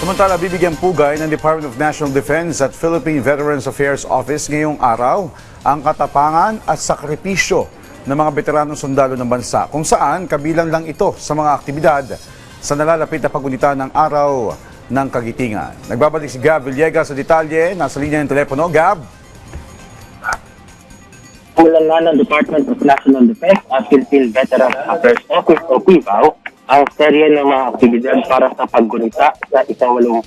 Samantala, bibigyan pugay ng Department of National Defense at Philippine Veterans Affairs Office ngayong araw ang katapangan at sakripisyo ng mga veteranong sundalo ng bansa, kung saan kabilang lang ito sa mga aktibidad sa nalalapit na paggunita ng Araw ng Kagitingan. Nagbabalik si Gab Villegas sa detalye. Nasa linya ng telepono. Gab? Kulang nga ng Department of National Defense at Philippine Veterans Affairs Office o PVAO ang serye ng mga aktibidad para sa paggunita sa 84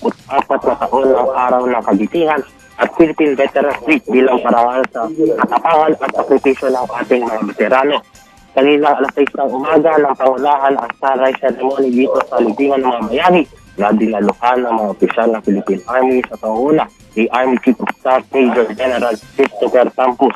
na taon ng Araw ng Kagitingan at Philippine Veterans Week bilang parangal sa katapangan at sakripisyo ng ating mga veterano. Kanina alas 6 ng umaga ng pangunahan ang sunrise ceremony dito sa libingan ng mga bayani na dinaluhan ng mga opisyal ng Philippine Army sa panguna ni Army Chief of Staff Major General Christopher Campos.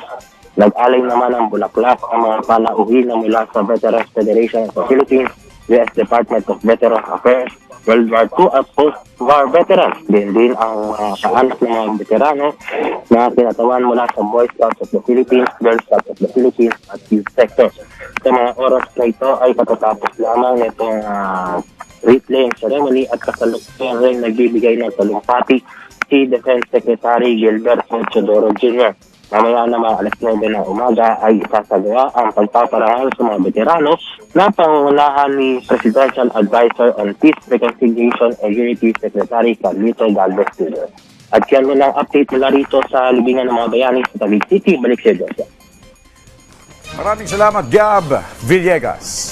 Nag-alay naman ng bulaklak ang mga palauhin na mula sa Veterans Federation of the Philippines, US Department of Veterans Affairs, World War II at post-war veterans. Din ang kaanak ng mga veterano na kinatawan mula sa Boy Scouts of the Philippines, Girl Scouts of the Philippines at youth sector. Sa mga oras na ito ay katatapos lamang nitong wreath-laying ceremony at kasalukuyan rin nagbibigay ng talumpati si Defense Secretary Gilbert Chodoro Jr. Mamaya naman alas 9 ng umaga ay isasagawa ang pagpaparangal sa mga veterano na pangunahan ni Presidential Advisor on Peace, Reconciliation and Unity Secretary Carlito Galvez Jr. At yan muna ang update mula rito sa libingan ng mga bayani sa Taguig City. Balik siya, Joseph. Maraming salamat, Gab Villegas.